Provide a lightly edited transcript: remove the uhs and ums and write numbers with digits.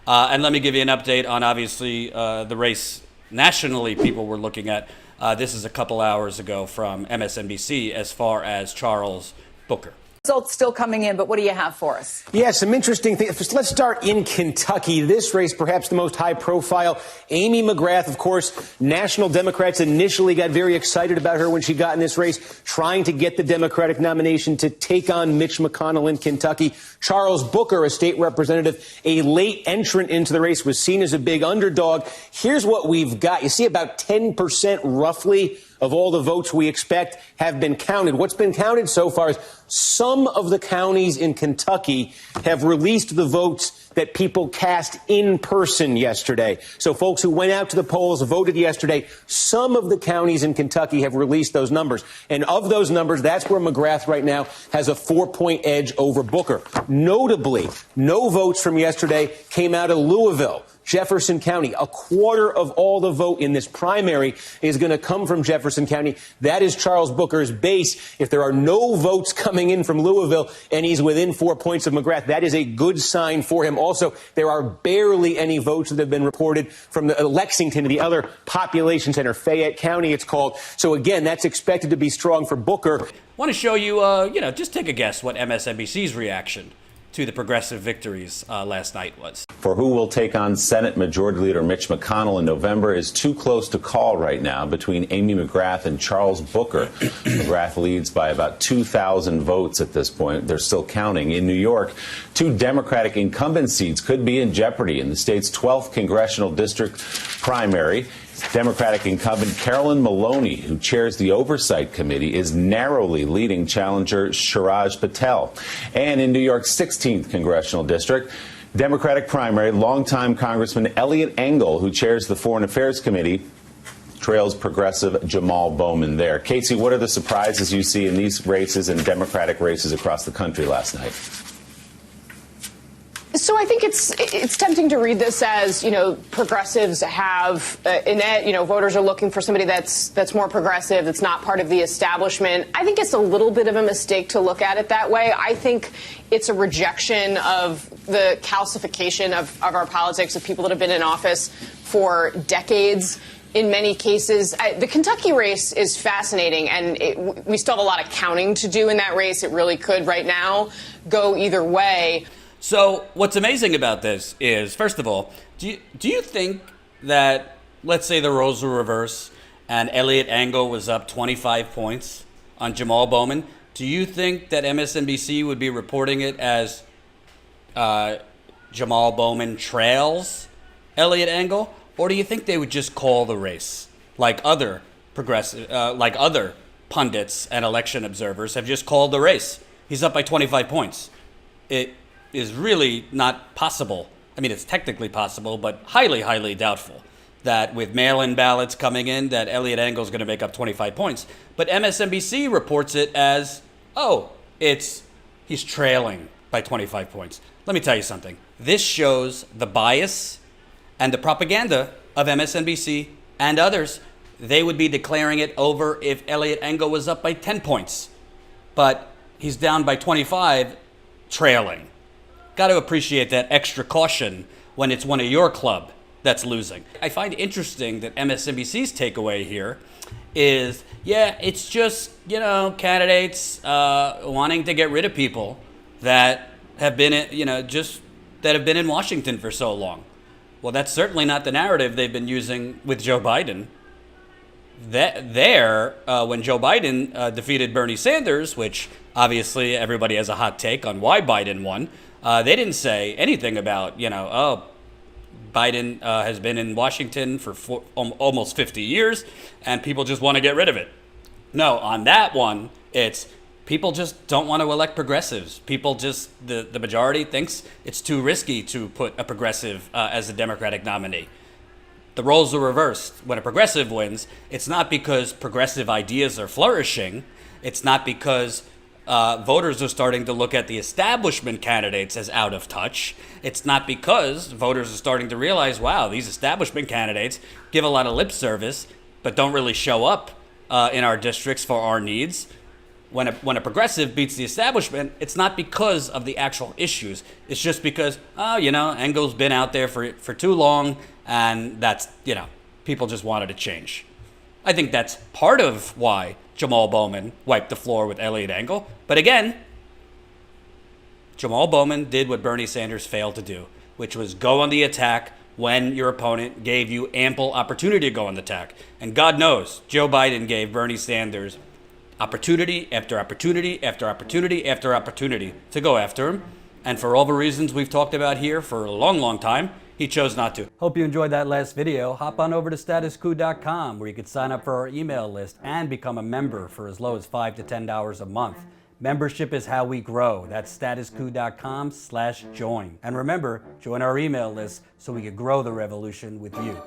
And let me give you an update on, obviously, the race nationally people were looking at. This is a couple hours ago from MSNBC as far as Charles Booker. Results still coming in, but what do you have for us? Yeah, some interesting things. Let's start in Kentucky. This race, perhaps the most high profile. Amy McGrath, of course, national Democrats initially got very excited about her when she got in this race, trying to get the Democratic nomination to take on Mitch McConnell in Kentucky. Charles Booker, a state representative, a late entrant into the race, was seen as a big underdog. Here's what we've got. You see about 10% roughly of all the votes we expect have been counted. What's been counted so far is some of the counties in Kentucky have released the votes that people cast in person yesterday. So folks who went out to the polls, voted yesterday, some of the counties in Kentucky have released those numbers. And of those numbers, that's where McGrath right now has a 4-point edge over Booker. Notably, no votes from yesterday came out of Louisville, Jefferson County. A quarter of all the vote in this primary is going to come from Jefferson County. That is Charles Booker's base. If there are no votes coming in from Louisville and he's within 4 points of McGrath, that is a good sign for him. Also, there are barely any votes that have been reported from the Lexington, the other population center, Fayette County it's called. So again, that's expected to be strong for Booker. I want to show you, just take a guess what MSNBC's reaction to the progressive victories last night was. For who will take on Senate Majority Leader Mitch McConnell in November is too close to call right now between Amy McGrath and Charles Booker. McGrath leads by about 2,000 votes at this point. They're still counting. In New York, 2 Democratic incumbent seats could be in jeopardy in the state's 12th congressional district primary. Democratic incumbent Carolyn Maloney, who chairs the Oversight Committee, is narrowly leading challenger Shiraj Patel. And in New York's 16th congressional district, Democratic primary, longtime Congressman Eliot Engel, who chairs the Foreign Affairs Committee, trails progressive Jamaal Bowman there. Casey, what are the surprises you see in these races and Democratic races across the country last night? So I think it's tempting to read this as, progressives have, voters are looking for somebody that's more progressive, that's not part of the establishment. I think it's a little bit of a mistake to look at it that way. I think it's a rejection of the calcification of our politics, of people that have been in office for decades. In many cases, the Kentucky race is fascinating, and we still have a lot of counting to do in that race. It really could right now go either way. So what's amazing about this is, first of all, do you think that, let's say the roles were reversed and Eliot Engel was up 25 points on Jamaal Bowman, do you think that MSNBC would be reporting it as Jamaal Bowman trails Eliot Engel? Or do you think they would just call the race like other pundits and election observers have just called the race? He's up by 25 points. It is really not possible. I mean, it's technically possible, but highly, highly doubtful that with mail-in ballots coming in, that Eliot Engel is going to make up 25 points. But MSNBC reports it as, he's trailing by 25 points. Let me tell you something. This shows the bias and the propaganda of MSNBC and others. They would be declaring it over if Eliot Engel was up by 10 points. But he's down by 25, trailing. Got to appreciate that extra caution when it's one of your club that's losing. I find interesting that MSNBC's takeaway here is, it's just, candidates wanting to get rid of people that have been, that have been in Washington for so long. Well, that's certainly not the narrative they've been using with Joe Biden. When Joe Biden defeated Bernie Sanders, which obviously everybody has a hot take on why Biden won, they didn't say anything about, Biden has been in Washington for almost 50 years and people just want to get rid of it. No, on that one, it's people just don't want to elect progressives. People just, the majority thinks it's too risky to put a progressive as a Democratic nominee. The roles are reversed. When a progressive wins, it's not because progressive ideas are flourishing. It's not because voters are starting to look at the establishment candidates as out of touch. It's not because voters are starting to realize, wow, these establishment candidates give a lot of lip service, but don't really show up in our districts for our needs. when a progressive beats the establishment, it's not because of the actual issues. It's just because, Engel's been out there for too long, and that's, people just wanted to change. I think that's part of why Jamaal Bowman wiped the floor with Eliot Engel. But again, Jamaal Bowman did what Bernie Sanders failed to do, which was go on the attack when your opponent gave you ample opportunity to go on the attack. And God knows, Joe Biden gave Bernie Sanders opportunity after opportunity after opportunity after opportunity to go after him. And for all the reasons we've talked about here for a long, long time, he chose not to. Hope you enjoyed that last video. Hop on over to statuscoup.com where you can sign up for our email list and become a member for as low as $5 to $10 a month. Membership is how we grow. That's statuscoup.com/join. And remember, join our email list so we can grow the revolution with you.